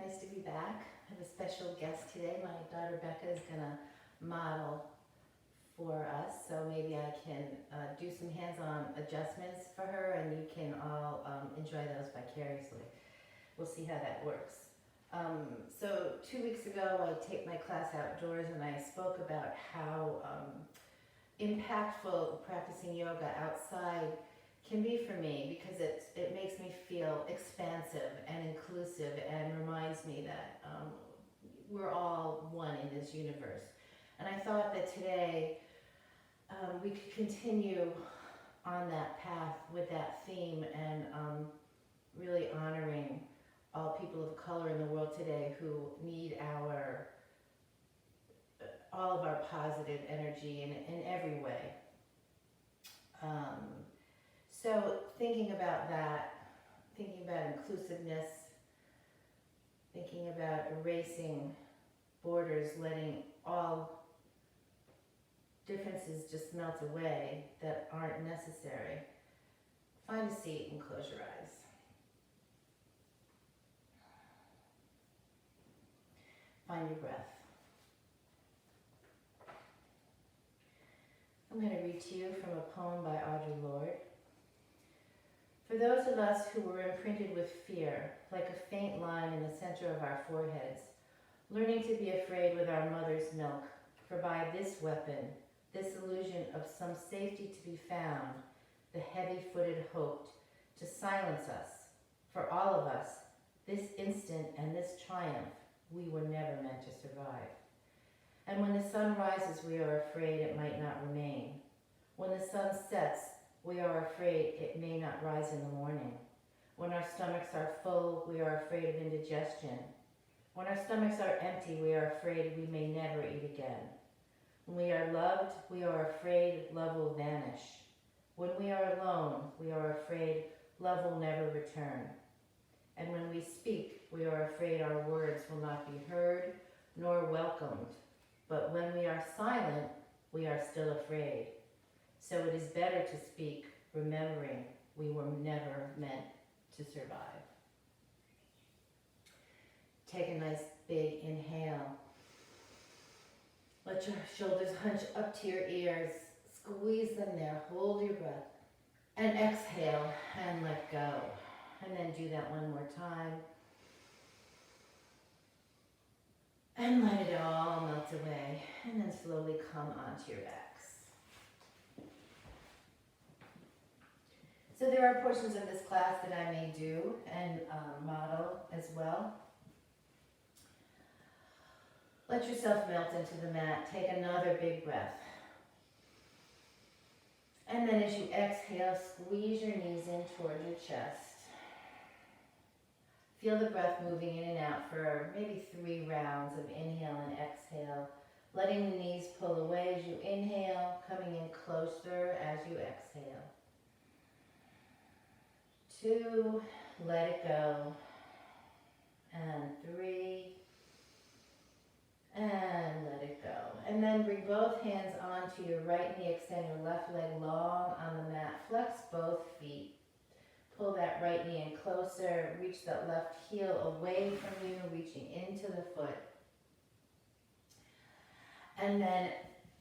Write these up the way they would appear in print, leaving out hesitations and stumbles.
nice to be back. I have a special guest today. My daughter Becca is going to model for us, so maybe I can do some hands-on adjustments for her and you can all enjoy those vicariously. We'll see how that works. So 2 weeks ago I taped my class outdoors and I spoke about how impactful practicing yoga outside can be for me, because it makes me feel expansive and inclusive and reminds me that we're all one in this universe. And I thought that today we could continue on that path with that theme and really honoring all people of color in the world today who need all of our positive energy in every way. So thinking about that, thinking about inclusiveness, thinking about erasing borders, letting all differences just melt away that aren't necessary. Find a seat and close your eyes. Find your breath. I'm going to read to you from a poem by Audre Lorde. For those of us who were imprinted with fear, like a faint line in the center of our foreheads, learning to be afraid with our mother's milk, for by this weapon, this illusion of some safety to be found, the heavy-footed hoped to silence us, for all of us, this instant and this triumph, we were never meant to survive. And when the sun rises, we are afraid it might not remain. When the sun sets, we are afraid it may not rise in the morning. When our stomachs are full, we are afraid of indigestion. When our stomachs are empty, we are afraid we may never eat again. When we are loved, we are afraid love will vanish. When we are alone, we are afraid love will never return. And when we speak, we are afraid our words will not be heard nor welcomed. But when we are silent, we are still afraid. So it is better to speak, remembering we were never meant to survive. Take a nice big inhale. Let your shoulders hunch up to your ears. Squeeze them there. Hold your breath. And exhale and let go. And then do that one more time. And let it all melt away. And then slowly come onto your backs. So there are portions of this class that I may do and model as well. Let yourself melt into the mat. Take another big breath. And then as you exhale, squeeze your knees in toward your chest. Feel the breath moving in and out for maybe 3 rounds of inhale and exhale. Letting the knees pull away as you inhale, coming in closer as you exhale. 2, let it go. And 3, and let it go. And then bring both hands onto your right knee, extend your left leg long on the mat. Flex both feet. Pull that right knee in closer. Reach that left heel away from you, reaching into the foot. And then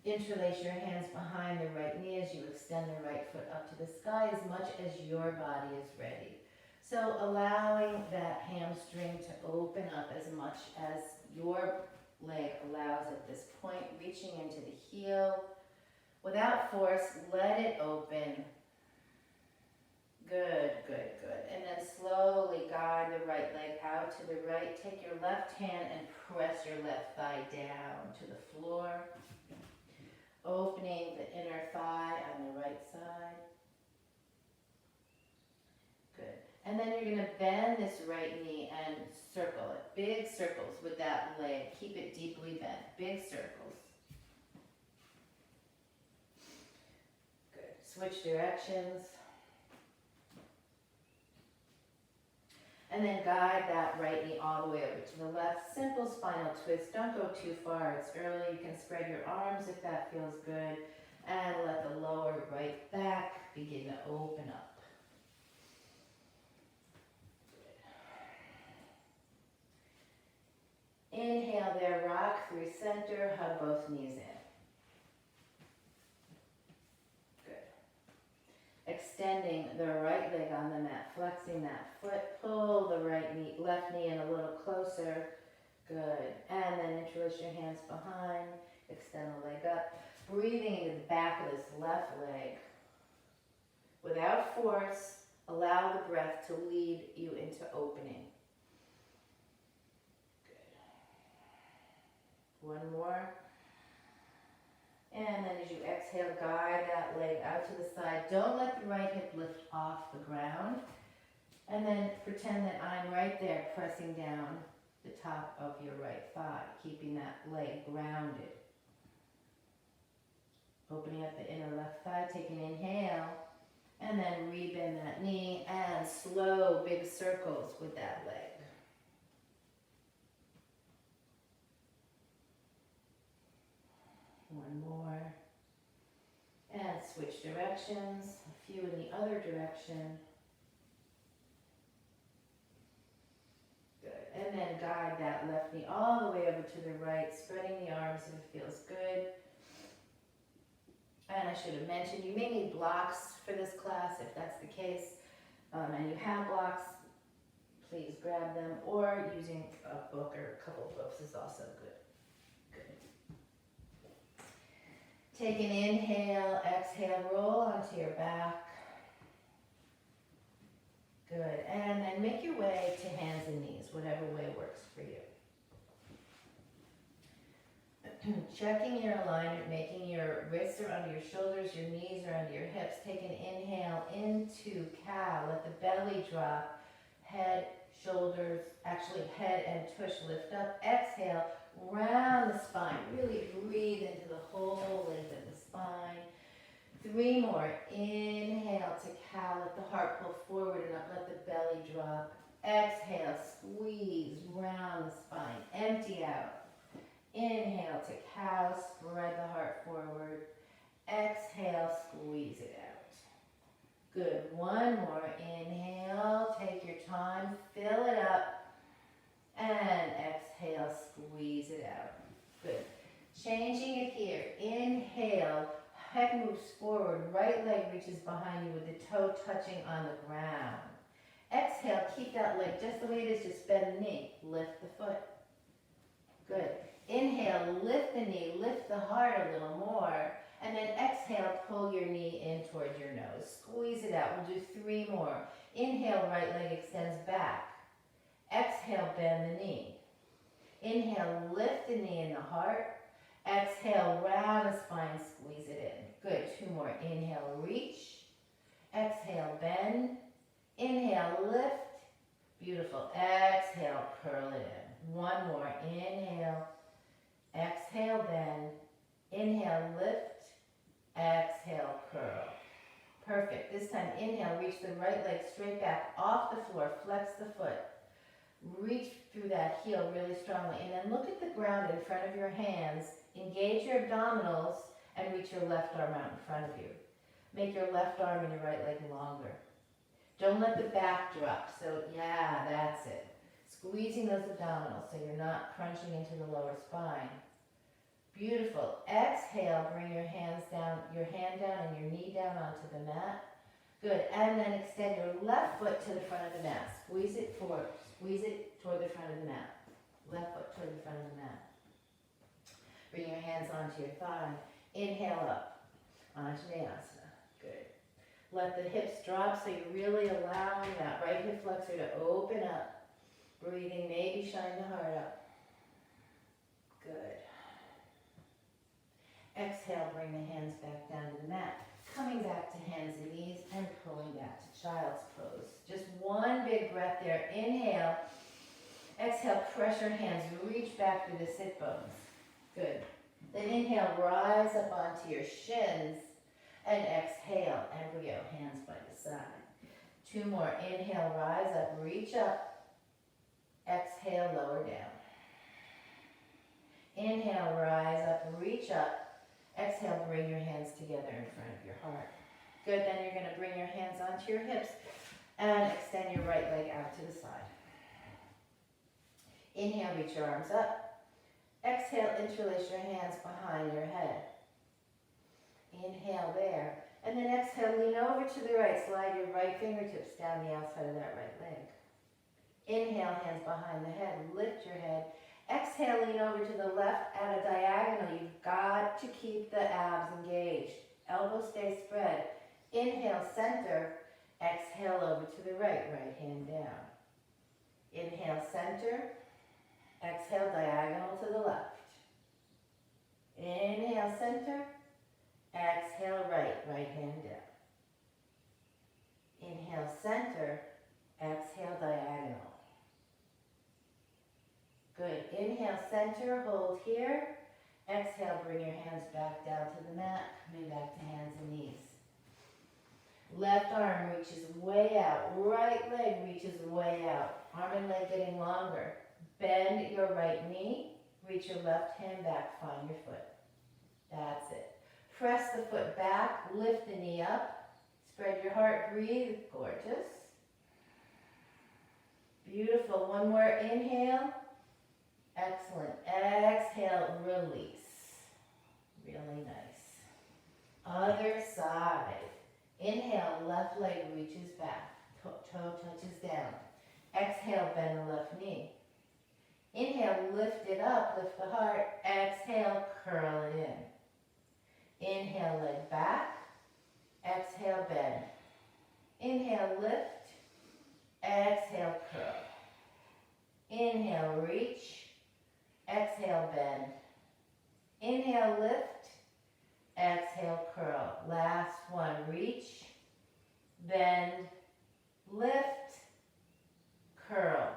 interlace your hands behind the right knee as you extend the right foot up to the sky as much as your body is ready. So allowing that hamstring to open up as much as your leg allows at this point, reaching into the heel. Without force, let it open. Good, good, good. And then slowly guide the right leg out to the right. Take your left hand and press your left thigh down to the floor. Opening the inner thigh on the right side. Good. And then you're going to bend this right knee and circle it. Big circles with that leg. Keep it deeply bent. Big circles. Good. Switch directions. And then guide that right knee all the way over to the left. Simple spinal twist. Don't go too far. It's early. You can spread your arms if that feels good. And let the lower right back begin to open up. extending the right leg on the mat, flexing that foot, pull the left knee in a little closer. Good. And then interlace your hands behind, extend the leg up, breathing into the back of this left leg. Without force, allow the breath to lead you into opening. Good. One more. And then as you exhale, guide that leg out to the side. Don't let the right hip lift off the ground. And then pretend that I'm right there pressing down the top of your right thigh, keeping that leg grounded. Opening up the inner left thigh, take an inhale, and then rebend that knee and slow big circles with that leg. One more. And switch directions, a few in the other direction. Good. And then guide that left knee all the way over to the right, spreading the arms if it feels good. And I should have mentioned, you may need blocks for this class if that's the case. And you have blocks, please grab them, or using a book or a couple of books is also good. Take an inhale, exhale, roll onto your back. Good, and then make your way to hands and knees, whatever way works for you. Checking your alignment, making your wrists are under your shoulders, your knees are under your hips. Take an inhale into cow, let the belly drop, head, shoulders, actually head and tush lift up. Exhale, round the spine, really breathe into the whole length of the spine. 3 more, inhale to cow, let the heart pull forward and up, let the belly drop. Exhale, squeeze, round the spine, empty out. Inhale to cow, spread the heart forward. Exhale, squeeze it out. Good, 1 more, inhale, take your time, fill it up. And exhale, squeeze it out. Good. Changing it here. Inhale, head moves forward, right leg reaches behind you with the toe touching on the ground. Exhale, keep that leg just the way it is, just bend the knee, lift the foot. Good. Inhale, lift the knee, lift the heart a little more, and then exhale, pull your knee in towards your nose. Squeeze it out. We'll do 3 more. Inhale, right leg extends back. Exhale, bend the knee. Inhale, lift the knee in the heart. Exhale, round the spine, squeeze it in. Good, 2 more. Inhale, reach. Exhale, bend. Inhale, lift. Beautiful. Exhale, curl it in. 1 more. Inhale. Exhale, bend. Inhale, lift. Exhale, curl. Perfect. This time, inhale, reach the right leg straight back off the floor. Flex the foot. Reach through that heel really strongly. And then look at the ground in front of your hands. Engage your abdominals and reach your left arm out in front of you. Make your left arm and your right leg longer. Don't let the back drop. So, yeah, that's it. Squeezing those abdominals so you're not crunching into the lower spine. Beautiful. Exhale, bring your hands down, your hand down and your knee down onto the mat. Good. And then extend your left foot to the front of the mat. Squeeze it forward. Squeeze it toward the front of the mat. Left foot toward the front of the mat. Bring your hands onto your thigh. Inhale up. Anjaneyasana. Good. Let the hips drop so you're really allowing that right hip flexor to open up. Breathing, maybe shine the heart up. Good. Exhale, bring the hands back down to the mat. Coming back to hands and knees and pulling back to child's pose. Just 1 big breath there. Inhale. Exhale, pressure hands. Reach back through the sit bones. Good. Then inhale, rise up onto your shins. And exhale, embryo, hands by the side. 2 more. Inhale, rise up, reach up. Exhale, lower down. Inhale, rise up, reach up. Exhale, bring your hands together in front of your heart. Good, then you're going to bring your hands onto your hips and extend your right leg out to the side. Inhale, reach your arms up. Exhale, interlace your hands behind your head. Inhale there. And And then exhale, lean over to the right. Slide your right fingertips down the outside of that right leg. Inhale, hands behind the head. Lift your head. Exhale, lean over to the left at a diagonal. You've got to keep the abs engaged. Elbows stay spread. Inhale, center. Exhale, over to the right. Right hand down. Inhale, center. Exhale, diagonal to the left. Inhale, center. Exhale, right. Right hand down. Inhale, center. Exhale, diagonal. Good. Inhale, center. Hold here. Exhale, bring your hands back down to the mat. Coming back to hands and knees. Left arm reaches way out. Right leg reaches way out. Arm and leg getting longer. Bend your right knee. Reach your left hand back. Find your foot. That's it. Press the foot back. Lift the knee up. Spread your heart. Breathe. Gorgeous. Beautiful. One more inhale. Excellent. Exhale. Release. Really nice. Other side. Inhale, left leg reaches back, toe touches down. Exhale, bend the left knee. Inhale, lift it up, lift the heart. Exhale, curl it in. Inhale, leg back. Exhale, bend. Inhale, lift. Exhale, curl. Inhale, reach. Exhale, bend. Inhale, lift. Exhale, curl. Last one. Reach, bend, lift, curl.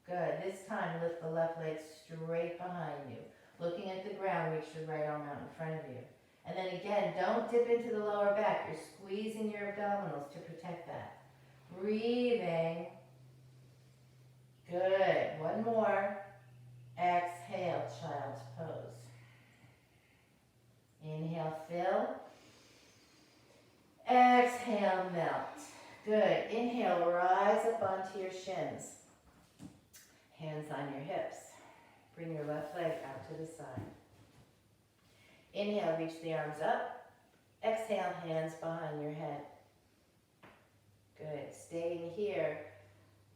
Good. This time, lift the left leg straight behind you. Looking at the ground, reach the right arm out in front of you. And then again, don't dip into the lower back. You're squeezing your abdominals to protect that. Breathing. Good. One more. Exhale, child's pose. Inhale, fill. Exhale, melt. Good. Inhale, rise up onto your shins. Hands on your hips. Bring your left leg out to the side. Inhale, reach the arms up. Exhale, hands behind your head. Good. Staying here.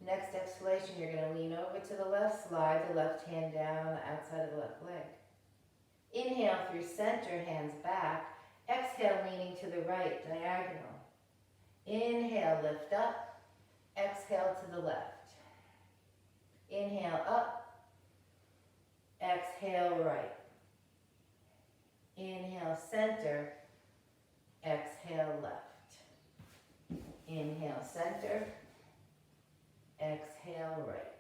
Next exhalation, you're going to lean over to the left, slide the left hand down on the outside of the left leg. Inhale through center, hands back. Exhale, leaning to the right, diagonal. Inhale, lift up. Exhale to the left. Inhale up. Exhale right. Inhale center. Exhale left. Inhale center. Exhale right.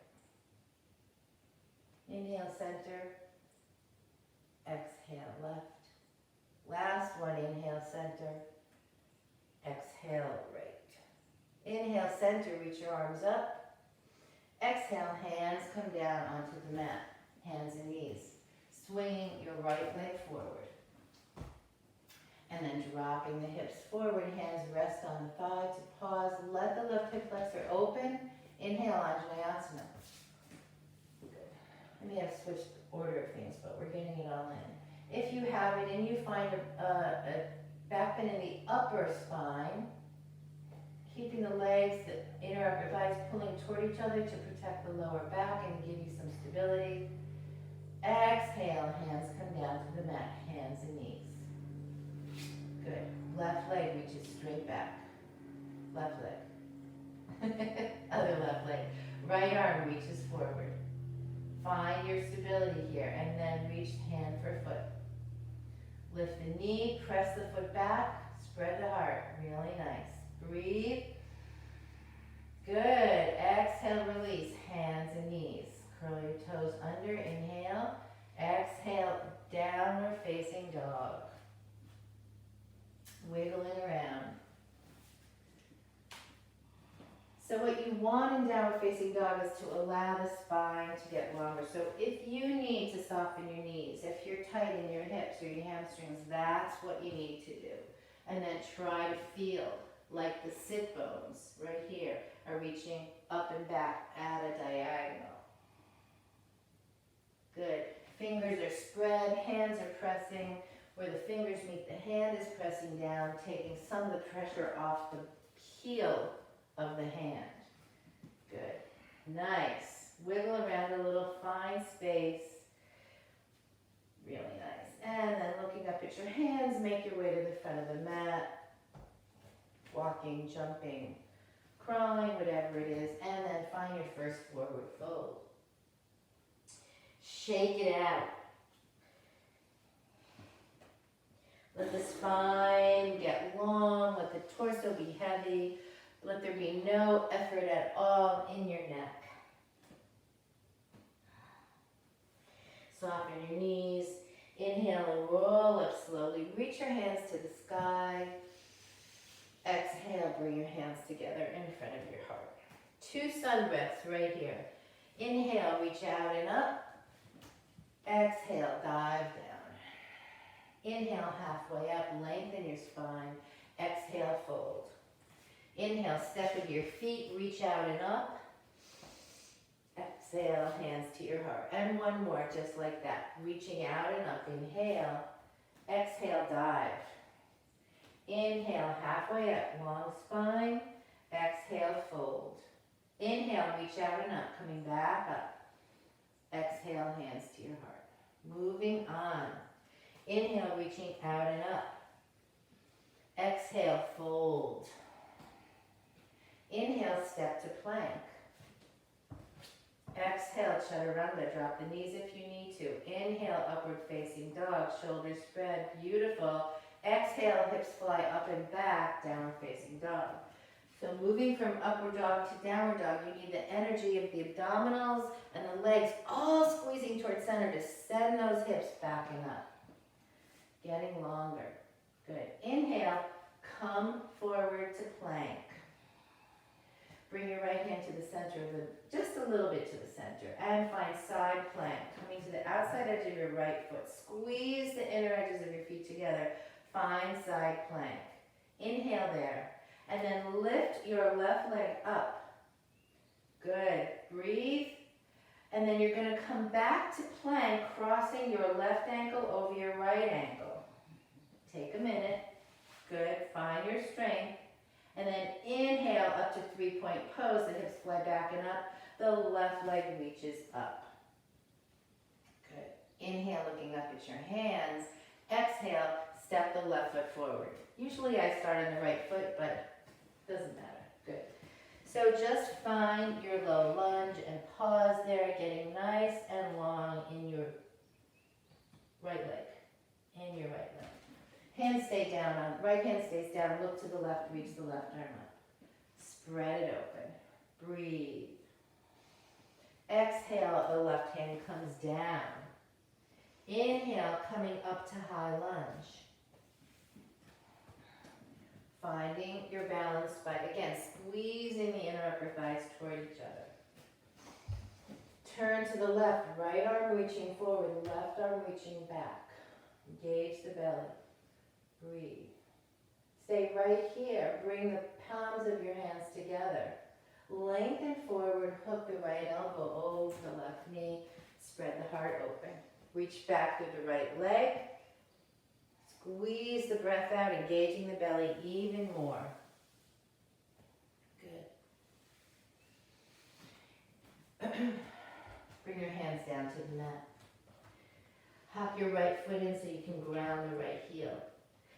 Inhale center. Exhale left. Last one, inhale center. Exhale right. Inhale center, reach your arms up. Exhale, hands come down onto the mat. Hands and knees. Swinging your right leg forward. And then dropping the hips forward, hands rest on the thigh to pause. Let the left hip flexor open. Inhale, Anjaneyasana. Good. I may have switched the order of things, but we're getting it all in. If you have it and you find a back bend in the upper spine, keeping the legs, the inner upper thighs pulling toward each other to protect the lower back and give you some stability. Exhale, hands come down to the mat, hands and knees. Good. Left leg reaches straight back. Left leg. Other left leg. Right arm reaches forward. Find your stability here and then reach hand for foot. Lift the knee, press the foot back, spread the heart. Really nice. Breathe. Good. Exhale, release. Hands and knees. Curl your toes under. Inhale. Exhale, downward facing dog. Wiggling around. So what you want in downward facing dog is to allow the spine to get longer. So if you need to soften your knees, if you're tight in your hips or your hamstrings, that's what you need to do. And then try to feel like the sit bones right here are reaching up and back at a diagonal. Good. Fingers are spread, hands are pressing where the fingers meet the hand is pressing down, taking some of the pressure off the heel of the hand. Good. Nice. Wiggle around a little, find space. Really nice. And then looking up at your hands, make your way to the front of the mat. Walking, jumping, crawling, whatever it is. And then find your first forward fold. Shake it out. Let the spine get long, let the torso be heavy, let there be no effort at all in your neck. Soften your knees, inhale and roll up slowly, reach your hands to the sky. Exhale, bring your hands together in front of your heart. 2 sun breaths right here. Inhale, reach out and up. Exhale, dive down. Inhale, halfway up, lengthen your spine. Exhale, fold. Inhale, step with your feet, reach out and up. Exhale, hands to your heart. And one more, just like that. Reaching out and up, inhale. Exhale, dive. Inhale, halfway up, long spine. Exhale, fold. Inhale, reach out and up, coming back up. Exhale, hands to your heart. Moving on. Inhale, reaching out and up. Exhale, fold. Inhale, step to plank. Exhale, chaturanga. Drop the knees if you need to. Inhale, upward facing dog. Shoulders spread. Beautiful. Exhale, hips fly up and back. Downward facing dog. So moving from upward dog to downward dog, you need the energy of the abdominals and the legs all squeezing towards center to send those hips back and up. Getting longer. Good. Inhale, come forward to plank. Bring your right hand to the center of the, just a little bit to the center, and find side plank. Coming to the outside edge of your right foot. Squeeze the inner edges of your feet together. Find side plank. Inhale there. And then lift your left leg up. Good. Breathe. And then you're going to come back to plank, crossing your left ankle over your right ankle. Take a minute. Good. Find your strength. And then inhale up to 3-point pose. The hips fly back and up. The left leg reaches up. Good. Inhale, looking up at your hands. Exhale, step the left foot forward. Usually I start on the right foot, but doesn't matter. Good. So just find your low lunge and pause there, getting nice and long in your right leg. In your right leg. Hands stay down, right hand stays down, look to the left, reach the left arm up. Spread it open. Breathe. Exhale, the left hand comes down. Inhale, coming up to high lunge. Finding your balance by, again, squeezing the inner upper thighs toward each other. Turn to the left, right arm reaching forward, left arm reaching back. Engage the belly. Breathe. Stay right here. Bring the palms of your hands together. Lengthen forward, hook the right elbow over the left knee. Spread the heart open. Reach back through the right leg. Squeeze the breath out, engaging the belly even more. Good. Bring your hands down to the mat. Hop your right foot in so you can ground the right heel.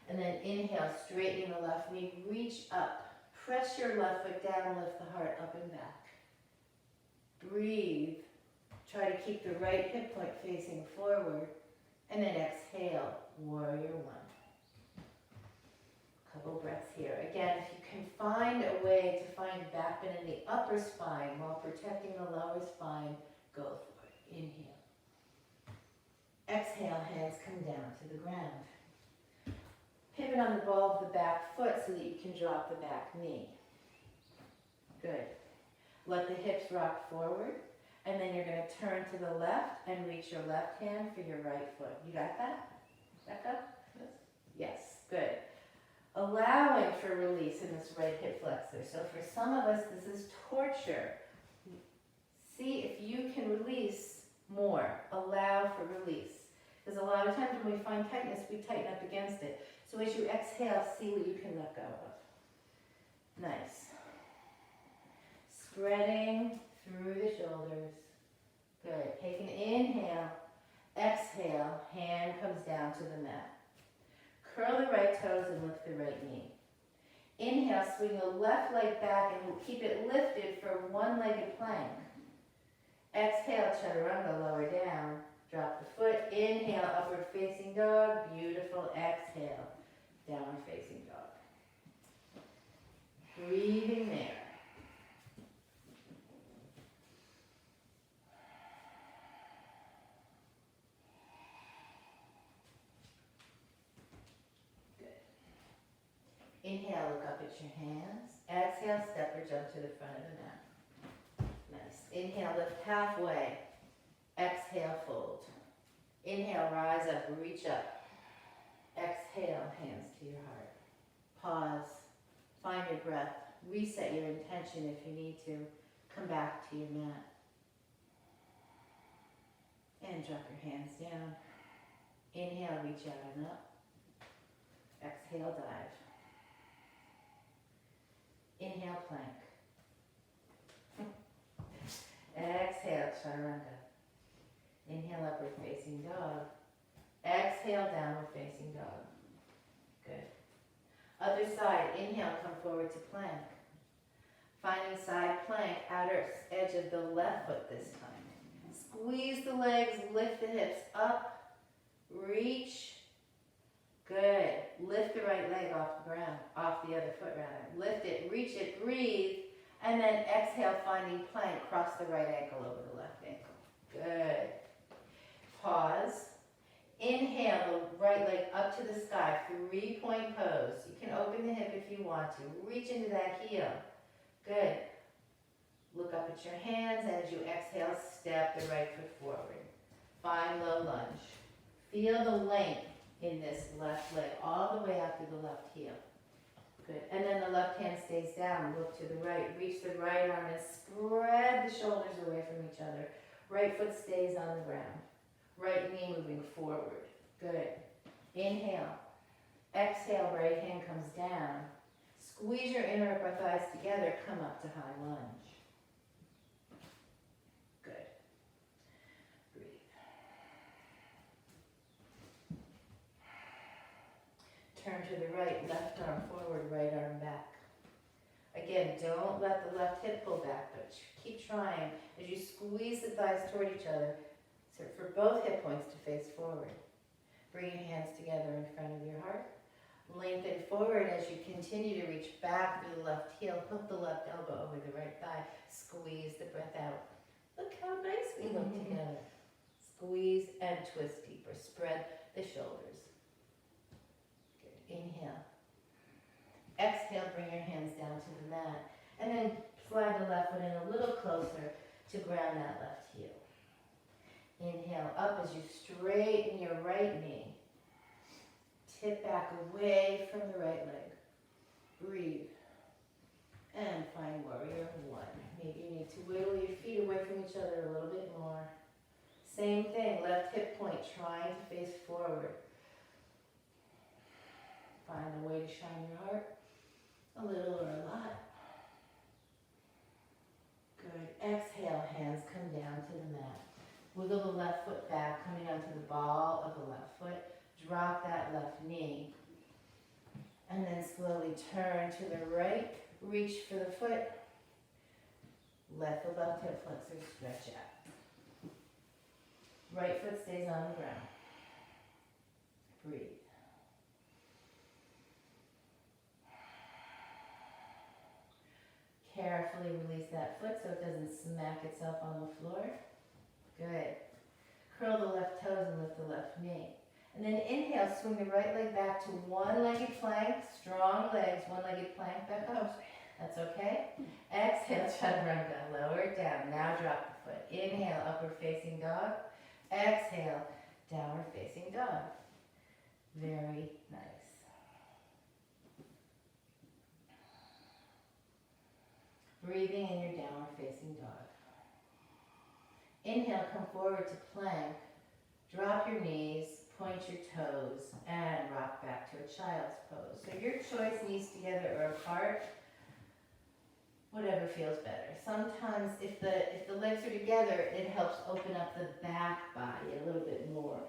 And then inhale, straightening the left knee, reach up. Press your left foot down, lift the heart up and back. Breathe. Try to keep the right hip point facing forward. And then exhale, warrior one. Couple breaths here. Again, if you can find a way to find back bend in the upper spine while protecting the lower spine, go for it. Inhale. Exhale, hands come down to the ground. Pivot on the ball of the back foot so that you can drop the back knee. Good. Let the hips rock forward. And then you're going to turn to the left and reach your left hand for your right foot. You got that? Back up? Yes. Good. Allowing for release in this right hip flexor. So for some of us, this is torture. See if you can release more. Allow for release. Because a lot of times when we find tightness, we tighten up against it. So as you exhale, see what you can let go of. Nice. Spreading through the shoulders. Good. Take an inhale. Exhale. Hand comes down to the mat. Curl the right toes and lift the right knee. Inhale, swing the left leg back and keep it lifted for one-legged plank. Exhale, chaturanga, lower down. Drop the foot. Inhale, upward facing dog. Beautiful. Exhale, downward facing dog. Breathing there. Inhale, look up at your hands. Exhale, step or jump to the front of the mat. Nice. Inhale, lift halfway. Exhale, fold. Inhale, rise up, reach up. Exhale, hands to your heart. Pause. Find your breath. Reset your intention if you need to. Come back to your mat. And drop your hands down. Inhale, reach out and up. Exhale, dive. Inhale, plank. Exhale, chaturanga. Inhale, upward facing dog. Exhale, downward facing dog. Good. Other side, inhale, come forward to plank. Finding side plank, outer edge of the left foot this time. Squeeze the legs, lift the hips up, reach. Good. Lift the right leg off the ground, off the other foot rather. Lift it, reach it, breathe, and then exhale, finding plank, cross the right ankle over the left ankle. Good. Pause. Inhale, the right leg up to the sky, 3-point pose. You can open the hip if you want to. Reach into that heel. Good. Look up at your hands, and as you exhale, step the right foot forward. Find low lunge. Feel the length in this left leg, all the way out to the left heel. Good. And then the left hand stays down. Look to the right. Reach the right arm and spread the shoulders away from each other. Right foot stays on the ground. Right knee moving forward. Good. Inhale. Exhale, right hand comes down. Squeeze your inner upper thighs together. Come up to high lunge. Good. Breathe. Turn to the right, left arm forward, right arm back. Again, don't let the left hip pull back, but keep trying as you squeeze the thighs toward each other. So for both hip points to face forward. Bring your hands together in front of your heart. Lengthen forward as you continue to reach back through the left heel. Hook the left elbow over the right thigh. Squeeze the breath out. Look how nice we look together. Squeeze and twist deeper. Spread the shoulders. Good. Inhale. Exhale, bring your hands down to the mat. And then slide the left foot in a little closer to ground that left heel. Inhale up as you straighten your right knee. Tip back away from the right leg. Breathe. And find warrior one. Maybe you need to wiggle your feet away from each other a little bit more. Same thing, left hip point trying to face forward. Find a way to shine your heart. A little or a lot. Good. Exhale, hands come down to the mat. Wiggle the left foot back, coming onto the ball of the left foot. Drop that left knee. And then slowly turn to the right. Reach for the foot. Let the left hip flexor stretch out. Right foot stays on the ground. Breathe. Carefully release that foot so it doesn't smack itself on the floor. Good. Curl the left toes and lift the left knee. And then inhale, swing the right leg back to one-legged plank. Strong legs, one-legged plank back up. That's okay. Exhale, chaturanga, lower it down. Now drop the foot. Inhale, upward facing dog. Exhale, downward facing dog. Very nice. Breathing in your downward facing dog. Inhale, come forward to plank. Drop your knees, point your toes, and rock back to a child's pose. So your choice, knees together or apart, whatever feels better. Sometimes if the legs are together, it helps open up the back body a little bit more.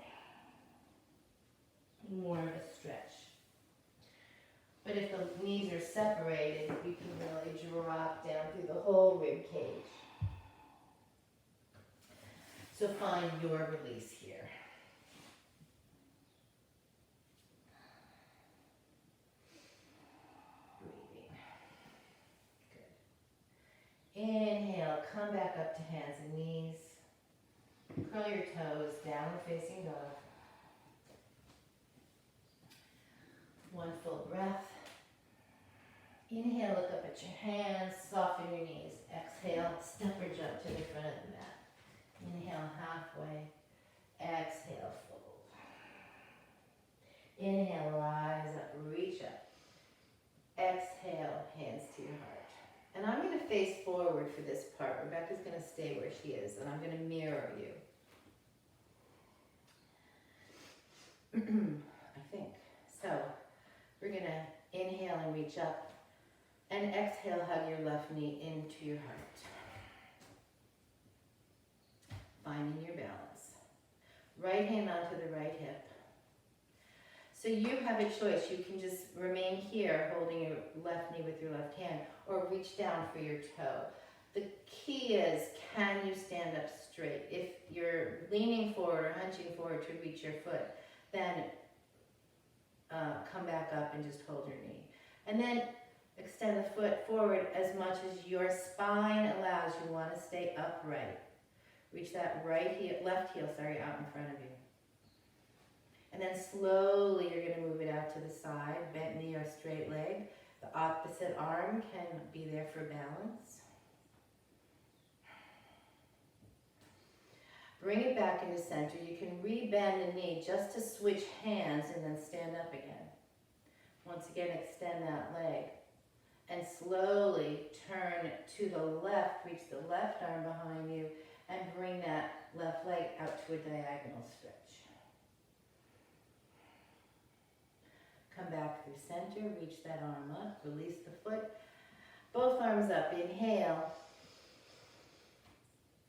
More of a stretch. But if the knees are separated, you can really drop down through the whole rib cage. So find your release here. Breathing. Good. Inhale, come back up to hands and knees. Curl your toes, downward facing dog. One full breath. Inhale, look up at your hands, soften your knees. Exhale, step or jump to the front of the mat. Inhale, halfway. Exhale, fold. Inhale, rise up, reach up. Exhale, hands to your heart. And I'm going to face forward for this part. Rebecca's going to stay where she is, and I'm going to mirror you. I think. So, we're going to inhale and reach up, and exhale, hug your left knee into your heart. Finding your balance. Right hand onto the right hip. So you have a choice. You can just remain here holding your left knee with your left hand, or reach down for your toe. The key is, can you stand up straight? If you're leaning forward or hunching forward to reach your foot, then come back up and just hold your knee. And then extend the foot forward as much as your spine allows. You want to stay upright. Reach that left heel, out in front of you. And then slowly you're going to move it out to the side, bent knee or straight leg. The opposite arm can be there for balance. Bring it back into center. You can re-bend the knee just to switch hands and then stand up again. Once again, extend that leg. And slowly turn to the left, reach the left arm behind you, and bring that left leg out to a diagonal stretch. Come back through center, reach that arm up, release the foot. Both arms up, inhale.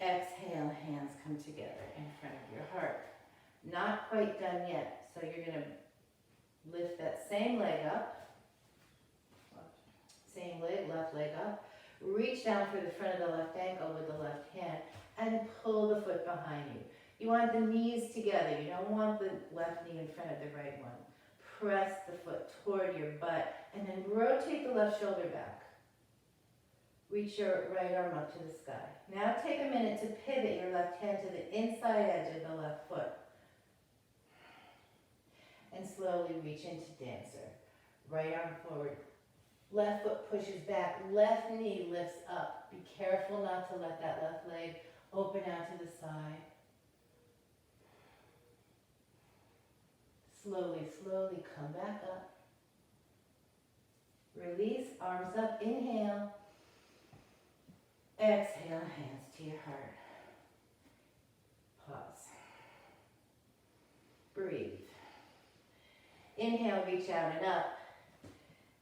Exhale, hands come together in front of your heart. Not quite done yet, so you're going to lift that same leg up. Same leg, left leg up. Reach down for the front of the left ankle with the left hand and pull the foot behind you. You want the knees together. You don't want the left knee in front of the right one. Press the foot toward your butt and then rotate the left shoulder back. Reach your right arm up to the sky. Now take a minute to pivot your left hand to the inside edge of the left foot. And slowly reach into dancer. Right arm forward. Left foot pushes back, left knee lifts up. Be careful not to let that left leg open out to the side. Slowly, slowly come back up. Release, arms up, inhale. Exhale, hands to your heart. Pause. Breathe. Inhale, reach out and up.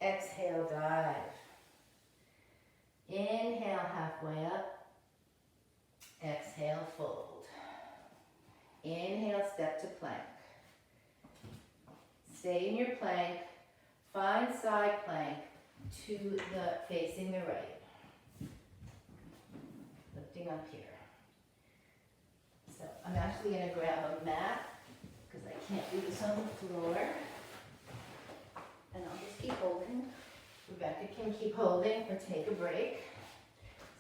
Exhale, dive. Inhale, halfway up. Exhale, fold. Inhale, step to plank. Stay in your plank. Find side plank to the facing the right. Lifting up here. So I'm actually going to grab a mat because I can't do this on the floor. And I'll just keep holding. Rebecca can keep holding or take a break.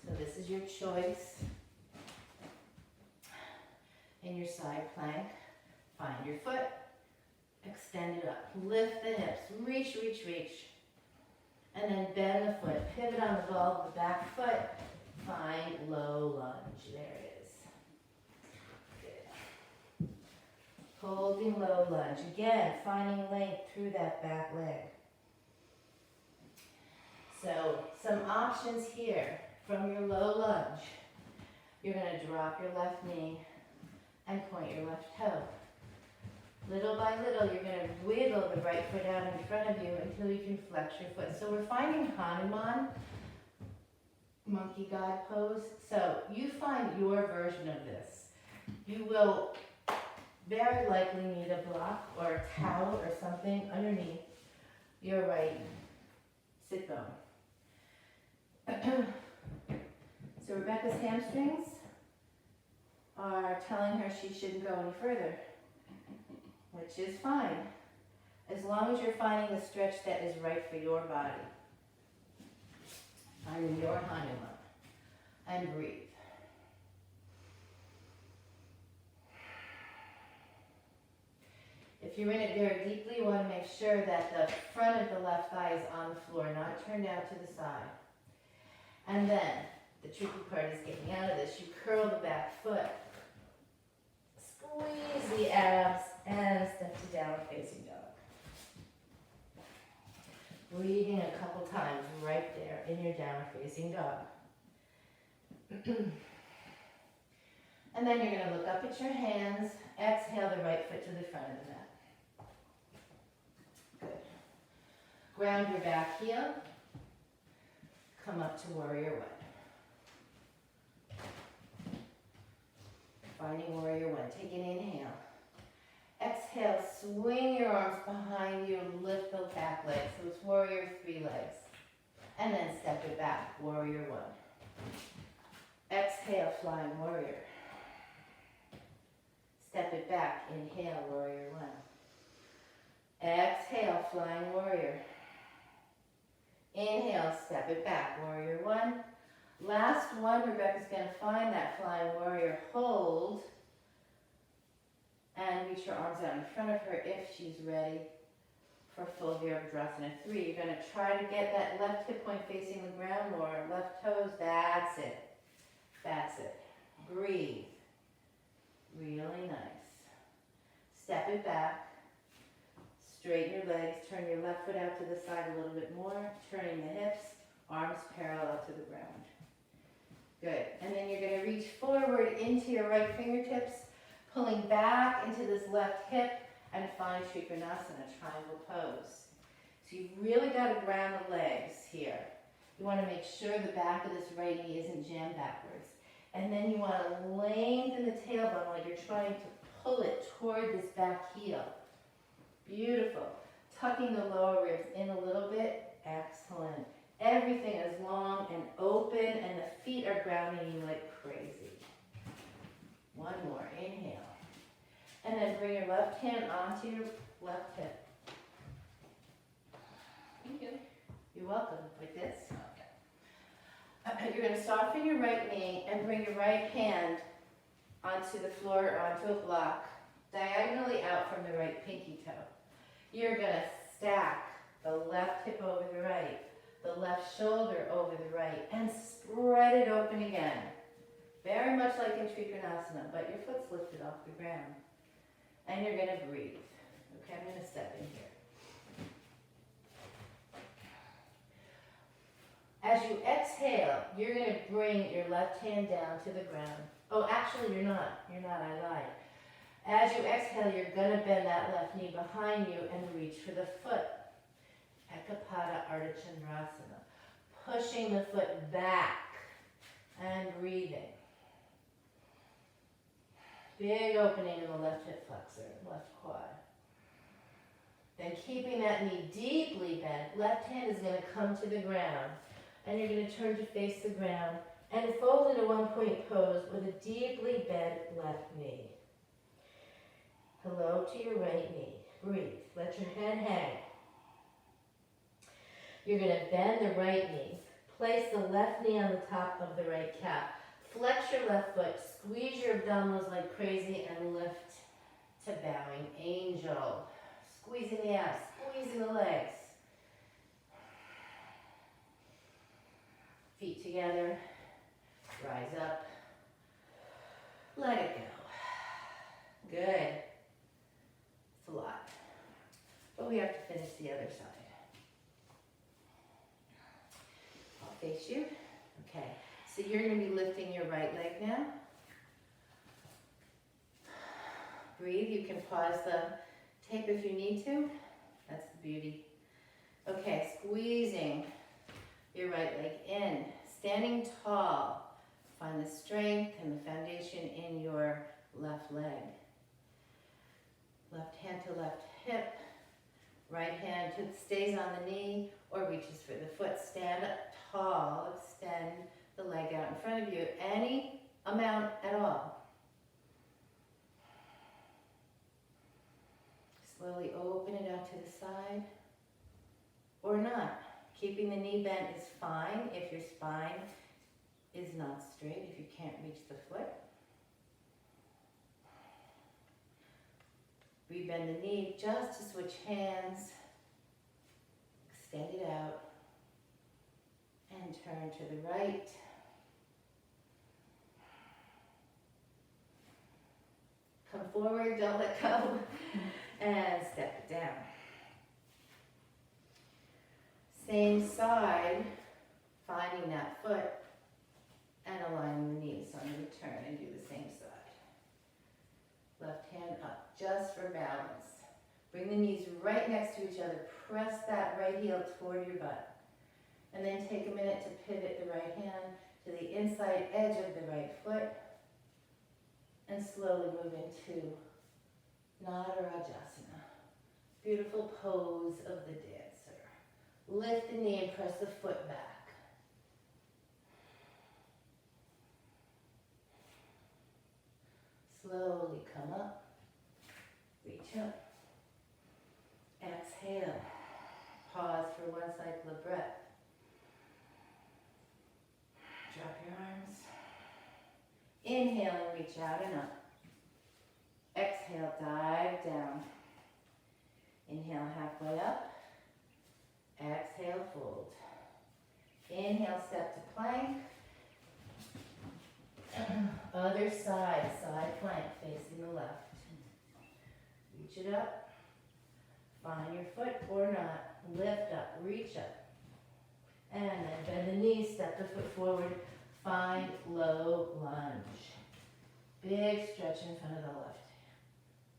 So this is your choice. In your side plank, find your foot, extend it up, lift the hips, reach, reach, reach. And then bend the foot, pivot on the ball of the back foot, find low lunge. There it is. Good. Holding low lunge. Again, finding length through that back leg. So, some options here from your low lunge. You're going to drop your left knee and point your left toe. Little by little, you're going to wiggle the right foot out in front of you until you can flex your foot. So we're finding Hanuman, monkey god pose. So you find your version of this. You will very likely need a block or a towel or something underneath your right sit bone. So Rebecca's hamstrings are telling her she shouldn't go any further, which is fine, as long as you're finding the stretch that is right for your body. Find your Hanuman and breathe. If you're in it very deeply, you want to make sure that the front of the left thigh is on the floor, not turned out to the side. And then, the tricky part is getting out of this. You curl the back foot, squeeze the abs, and step to down facing dog. Breathing a couple times right there in your down facing dog. And then you're going to look up at your hands, exhale the right foot to the front of the mat. Good. Ground your back heel, come up to warrior one. Finding warrior one, take an inhale. Exhale, swing your arms behind you, lift the back legs. So it's warrior three legs. And then step it back, warrior one. Exhale, flying warrior. Step it back, inhale, warrior one. Exhale, flying warrior. Inhale, step it back, warrior one. Last one, Rebecca's going to find that flying warrior, hold, and reach your arms out in front of her if she's ready for full Virabhadrasana 3. You're going to try to get that left hip point facing the ground more, left toes, that's it. That's it. Breathe. Really nice. Step it back. Straighten your legs. Turn your left foot out to the side a little bit more. Turning the hips. Arms parallel to the ground. Good. And then you're going to reach forward into your right fingertips, pulling back into this left hip, and find Trikonasana, triangle pose. So you've really got to ground the legs here. You want to make sure the back of this right knee isn't jammed backwards. And then you want to lengthen the tailbone like you're trying to pull it toward this back heel. Beautiful. Tucking the lower ribs in a little bit. Excellent. Everything is long and open, and the feet are grounding you like crazy. One more. Inhale. And then bring your left hand onto your left hip. Thank you. You're welcome. Like this. Okay. You're going to soften your right knee and bring your right hand onto the floor or onto a block, diagonally out from the right pinky toe. You're going to stack the left hip over the right, the left shoulder over the right, and spread it open again. Very much like in Trikonasana, but your foot's lifted off the ground. And you're going to breathe. Okay, I'm going to step in here. As you exhale, you're going to bring your left hand down to the ground. Oh, actually, you're not. You're not. I lied. As you exhale, you're going to bend that left knee behind you and reach for the foot. Ekapada Ardha Chandrasana. Pushing the foot back and breathing. Big opening in the left hip flexor, left quad. Then keeping that knee deeply bent, left hand is going to come to the ground. And you're going to turn to face the ground and fold into one-point pose with a deeply bent left knee. Hello to your right knee. Breathe. Let your head hang. You're going to bend the right knee. Place the left knee on the top of the right calf. Flex your left foot. Squeeze your abdominals like crazy and lift to bowing angel. Squeezing the abs. Squeezing the legs. Feet together, rise up, let it go. Good. It's a lot. But we have to finish the other side. I'll face you. Okay. So you're going to be lifting your right leg now. Breathe. You can pause the Taper if you need to. That's the beauty. Okay, squeezing your right leg in. Standing tall. Find the strength and the foundation in your left leg. Left hand to left hip. Right hand stays on the knee or reaches for the foot. Stand up tall. Extend the leg out in front of you. Any amount at all. Slowly open it out to the side or not. Keeping the knee bent is fine if your spine is not straight, if you can't reach the foot. Rebend the knee just to switch hands. Extend it out and turn to the right. Come forward, don't let go, and step it down. Same side, finding that foot and aligning the knees. So I'm going to turn and do the same side. Left hand up, just for balance. Bring the knees right next to each other. Press that right heel toward your butt. And then take a minute to pivot the right hand to the inside edge of the right foot. And slowly move into Nadarajasana. Beautiful pose of the dancer. Lift the knee and press the foot back. Slowly come up, reach up, exhale, pause for one cycle of breath. Drop your arms. Inhale and reach out and up. Exhale, dive down. Inhale, halfway up. Exhale, fold. Inhale, step to plank. Other side, side plank facing the left. Reach it up. Find your foot or not. Lift up, reach up. And then bend the knees, step the foot forward. Find low lunge. Big stretch in front of the left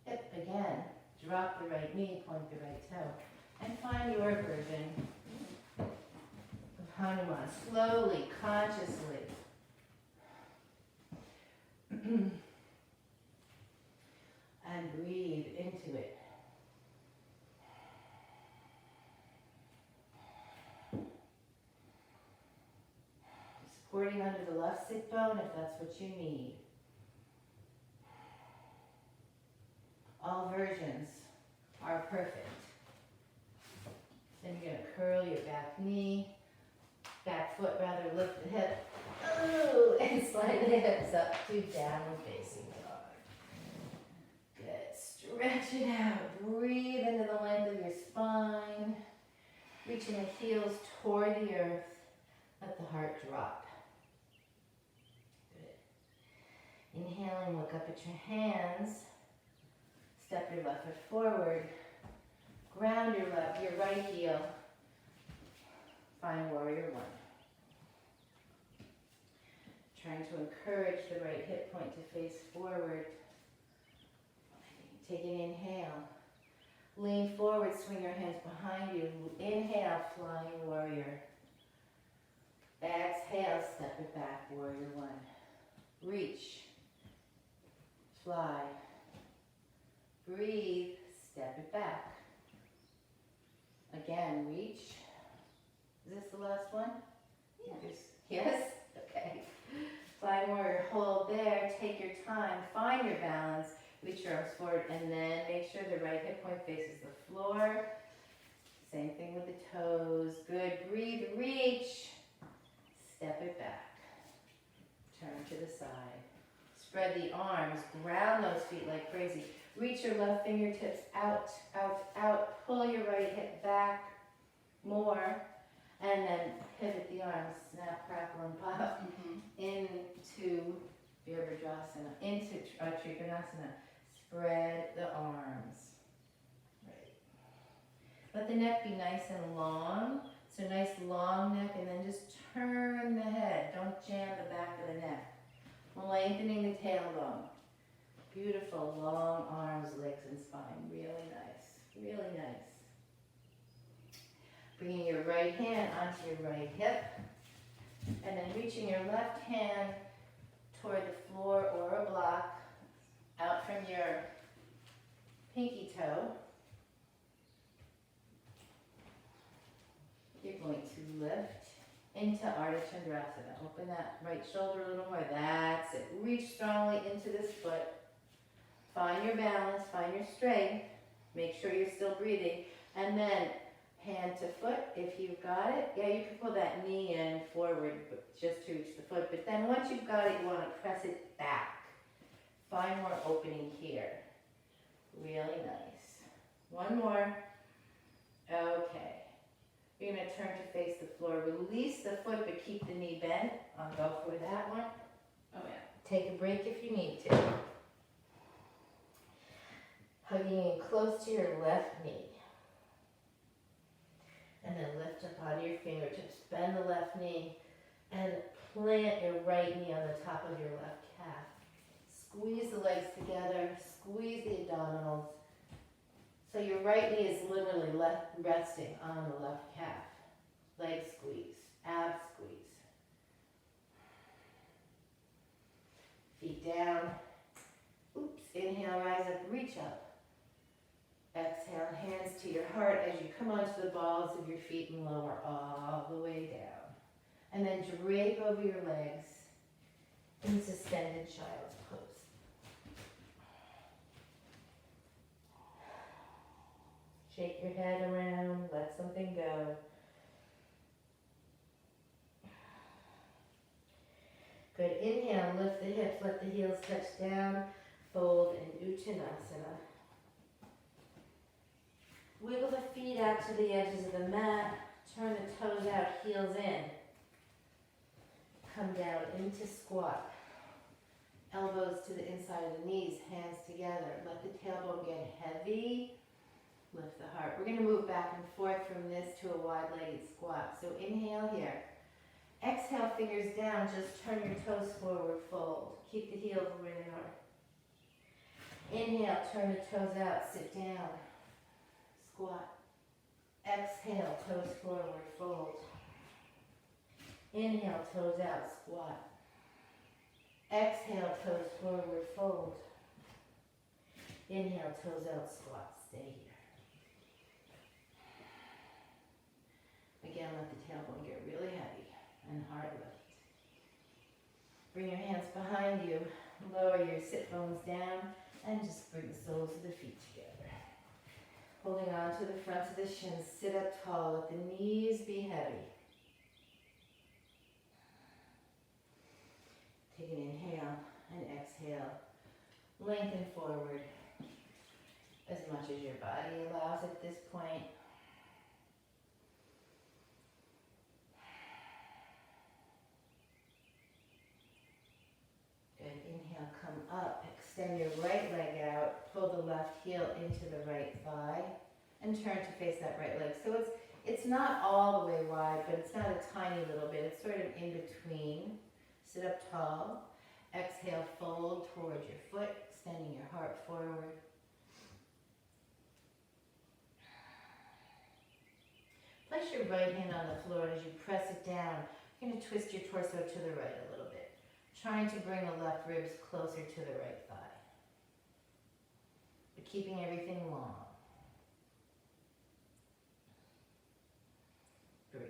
hip again. Drop the right knee, point the right toe. And find your version of Hanuman. Slowly, consciously. And breathe into it. Supporting under the left sit bone if that's what you need. All versions are perfect. Then you're going to curl your back foot rather, lift the hip. Oh, and slide the hips up to downward facing dog. Good. Stretch it out. Breathe into the length of your spine. Reaching the heels toward the earth. Let the heart drop. Good. Inhaling, look up at your hands. Step your left foot forward. Ground your right heel. Find warrior one. Trying to encourage the right hip point to face forward. Take an inhale. Lean forward, swing your hands behind you. Inhale, flying warrior. Exhale, step it back, warrior one. Reach. Fly. Breathe, step it back. Again, reach. Is this the last one? Yes. Yes? Okay. Flying warrior, hold there, take your time, find your balance, reach your arms forward, and then make sure the right hip point faces the floor. Same thing with the toes. Good, breathe, reach. Step it back. Turn to the side. Spread the arms, ground those feet like crazy. Reach your left fingertips out, out, out. Pull your right hip back more. And then pivot the arms, snap, crackle, and pop into Virabhadrasana, into Trikonasana. Spread the arms. Right. Let the neck be nice and long. So nice long neck, and then just turn the head. Don't jam the back of the neck. Lengthening the tailbone. Beautiful, long arms, legs, and spine. Really nice, really nice. Bringing your right hand onto your right hip, and then reaching your left hand toward the floor or a block out from your pinky toe. You're going to lift into Ardha Chandrasana. Open that right shoulder a little more. That's it. Reach strongly into this foot. Find your balance, find your strength. Make sure you're still breathing. And then hand to foot, if you've got it. Yeah, you can pull that knee in forward just to reach the foot. But then once you've got it, you want to press it back. Find more opening here. Really nice. One more. Okay. You're going to turn to face the floor. Release the foot, but keep the knee bent. I'll go for that one. Oh yeah. Take a break if you need to. Hugging in close to your left knee. And then lift up onto your fingertips. Bend the left knee and plant your right knee on the top of your left calf. Squeeze the legs together. Squeeze the abdominals. So your right knee is literally resting on the left calf. Leg squeeze. Ab squeeze. Feet down. Oops. Inhale, rise up, reach up. Exhale, hands to your heart as you come onto the balls of your feet and lower all the way down. And then drape over your legs in suspended child's pose. Shake your head around, let something go. Good, inhale, lift the hips, let the heels touch down, fold in Uttanasana. Wiggle the feet out to the edges of the mat. Turn the toes out, heels in. Come down into squat. Elbows to the inside of the knees, hands together. Let the tailbone get heavy. Lift the heart. We're going to move back and forth from this to a wide-legged squat. So inhale here. Exhale, fingers down. Just turn your toes forward, fold. Keep the heels where they are. Inhale, turn the toes out, sit down. Squat. Exhale, toes forward, fold. Inhale, toes out, squat. Exhale, toes forward, fold. Inhale, toes out, squat. Stay here. Again, let the tailbone get really heavy and heart lift. Bring your hands behind you. Lower your sit bones down and just bring the soles of the feet together. Holding on to the fronts of the shins, sit up tall, let the knees be heavy. Take an inhale and exhale. Lengthen forward as much as your body allows at this point. Good, inhale, come up. Extend your right leg out, pull the left heel into the right thigh, and turn to face that right leg. So it's not all the way wide, but it's not a tiny little bit. It's sort of in between. Sit up tall. Exhale, fold towards your foot, extending your heart forward. Place your right hand on the floor, and as you press it down, you're going to twist your torso to the right a little bit, trying to bring the left ribs closer to the right thigh, but keeping everything long. Breathe.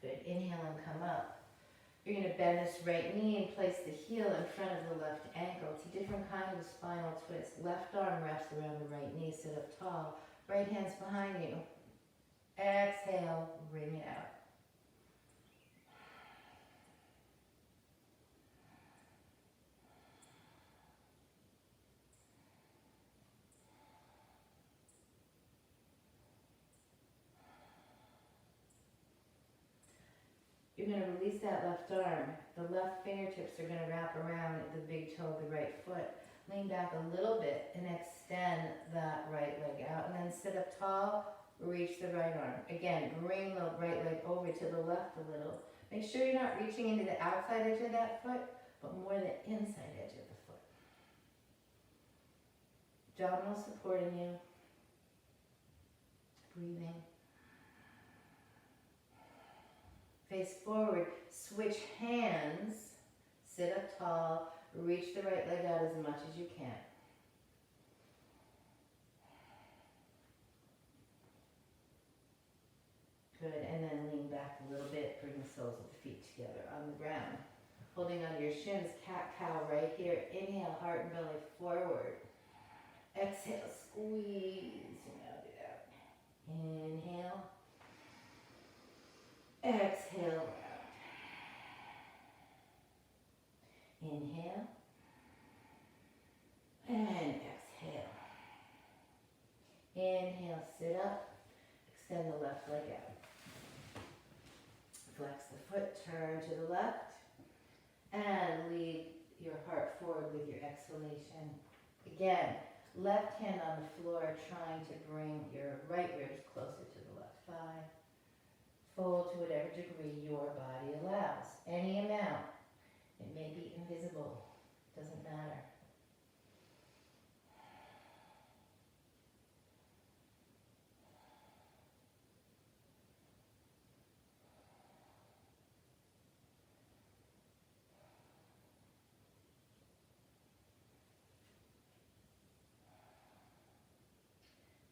Good. Inhale and come up. You're going to bend this right knee and place the heel in front of the left ankle. It's a different kind of spinal twist. Left arm wraps around the right knee. Sit up tall. Right hand's behind you. Exhale, bring it out. You're going to release that left arm. The left fingertips are going to wrap around the big toe of the right foot. Lean back a little bit and extend that right leg out. And then sit up tall, reach the right arm. Again, bring the right leg over to the left a little. Make sure you're not reaching into the outside edge of that foot, but more the inside edge of the foot. Abdominal supporting you. Breathing. Face forward, switch hands, sit up tall, reach the right leg out as much as you can. Good, and then lean back a little bit, bring the soles of the feet together on the ground. Holding onto your shins, cat-cow right here. Inhale, heart and belly forward. Exhale, squeeze, round it out. Inhale. Exhale, round. Inhale. And exhale. Inhale, sit up. Extend the left leg out. Flex the foot, turn to the left. And lead your heart forward with your exhalation. Again, left hand on the floor, trying to bring your right ribs closer to the left thigh. Fold to whatever degree your body allows. Any amount. It may be invisible. Doesn't matter.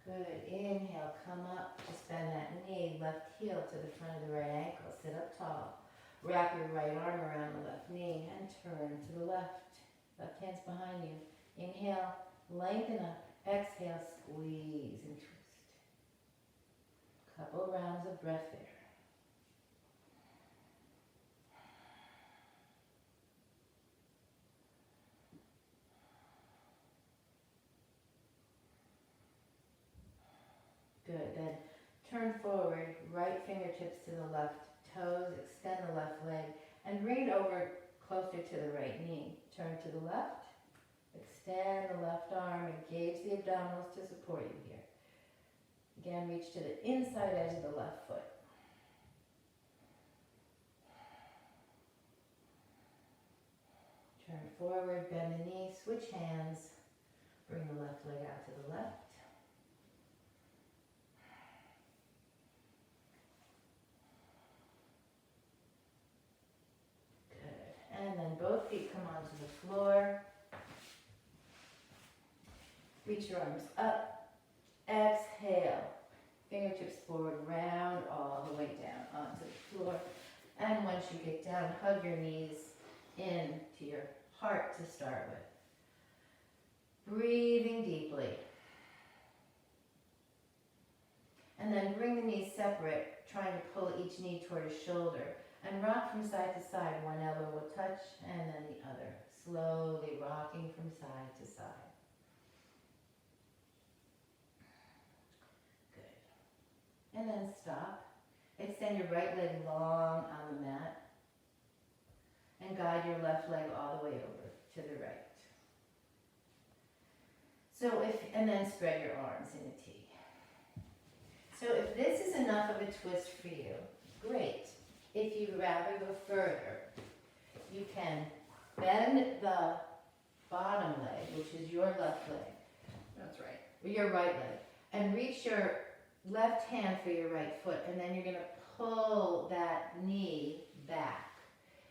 Good. Inhale, come up, just bend that knee, left heel to the front of the right ankle. Sit up tall. Wrap your right arm around the left knee and turn to the left. Left hand's behind you. Inhale, lengthen up. Exhale, squeeze and twist. Couple rounds of breath there. Good, then turn forward, right fingertips to the left toes, extend the left leg, and bring it over closer to the right knee. Turn to the left, extend the left arm, engage the abdominals to support you here. Again, reach to the inside edge of the left foot. Turn forward, bend the knee, switch hands, bring the left leg out to the left. And then both feet come onto the floor. Reach your arms up. Exhale. Fingertips forward, round all the way down onto the floor. And once you get down, hug your knees in to your heart to start with. Breathing deeply. And then bring the knees separate, trying to pull each knee toward a shoulder. And rock from side to side. One elbow will touch and then the other. Slowly rocking from side to side. Good. And then stop. Extend your right leg long on the mat. And guide your left leg all the way over to the right. And then spread your arms in a T. So if this is enough of a twist for you, great. If you'd rather go further, you can bend the bottom leg, which is your left leg. That's right. Or your right leg. And reach your left hand for your right foot. And then you're going to pull that knee back.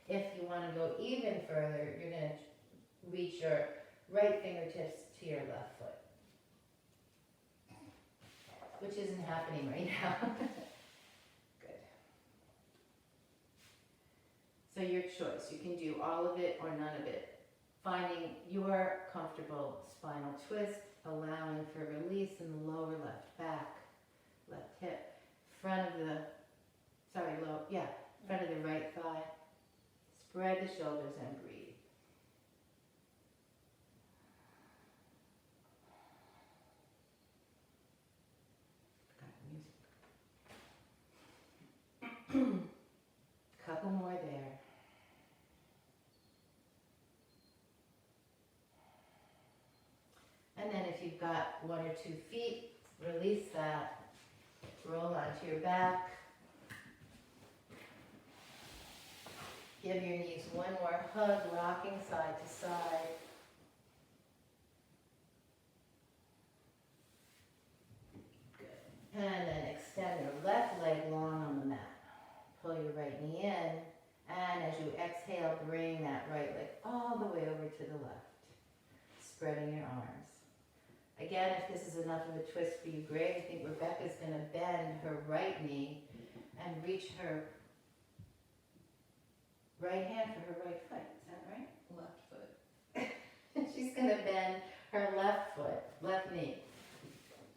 If you want to go even further, you're going to reach your right fingertips to your left foot. Which isn't happening right now. So your choice, you can do all of it or none of it. Finding your comfortable spinal twist, allowing for release in the lower left back, left hip, front of the right thigh. Spread the shoulders and breathe. Couple more there. And then if you've got 1 or 2 feet, release that. Roll onto your back. Give your knees one more hug, rocking side to side. Good. And then extend your left leg long on the mat. Pull your right knee in. And as you exhale, bring that right leg all the way over to the left. Spreading your arms. Again, if this is enough of a twist for you, great. I think Rebecca's going to bend her right knee and reach her right hand for her right foot. Is that right? Left foot. She's going to bend her left foot, left knee,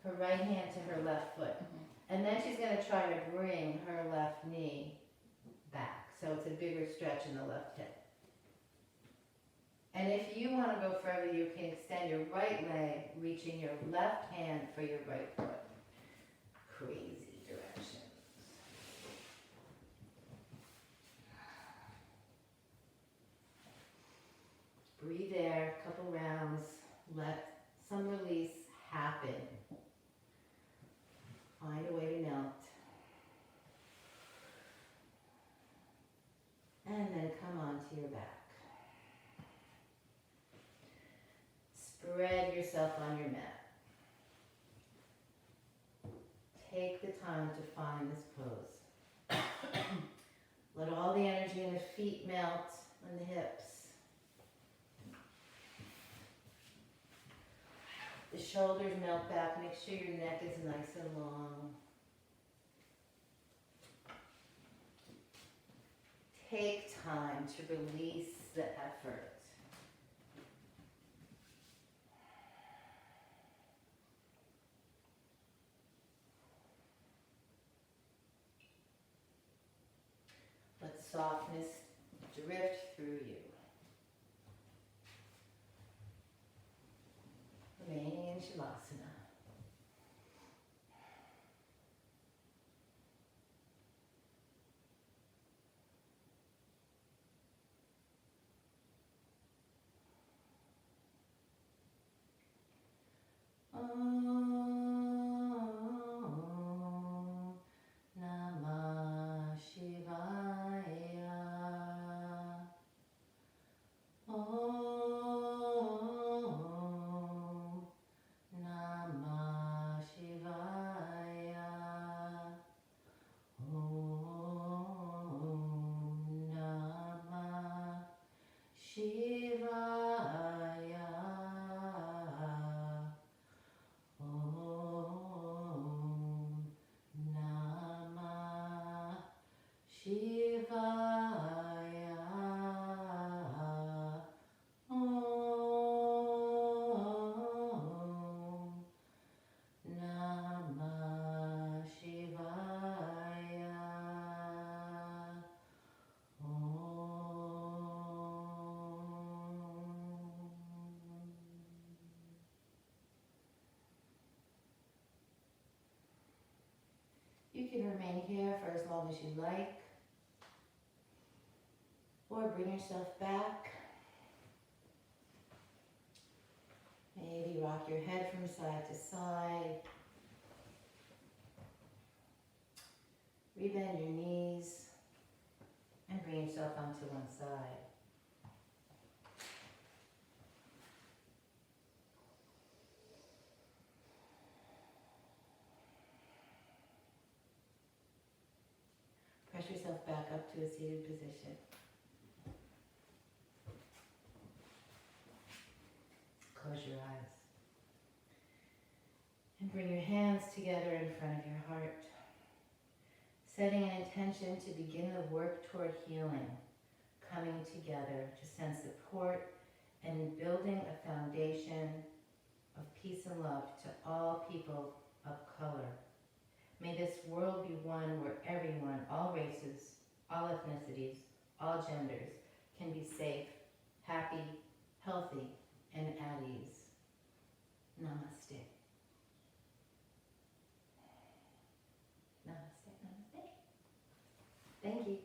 her right hand to her left foot. And then she's going to try to bring her left knee back. So it's a bigger stretch in the left hip. And if you want to go further, you can extend your right leg, reaching your left hand for your right foot. Crazy directions. Breathe there, a couple rounds, let some release happen. Find a way to melt. And then come onto your back. Spread yourself on your mat. Take the time to find this pose. Let all the energy in the feet melt and the hips. The shoulders melt back. Make sure your neck is nice and long. Take time to release the effort. Let softness drift through you. Remaining in Shavasana. Om Namah Shivaya. Om Namah Shivaya. Om Namah Shivaya. Om Namah Shivaya. Om Namah Shivaya. You can remain here for as long as you like, or bring yourself back. Maybe rock your head from side to side. Rebend your knees and bring yourself onto one side. Press yourself back up to a seated position. Close your eyes. And bring your hands together in front of your heart. Setting an intention to begin the work toward healing, coming together to send support and building a foundation of peace and love to all people of color. May this world be one where everyone, all races, all ethnicities, all genders, can be safe, happy, healthy, and at ease. Namaste. Namaste, namaste. Thank you.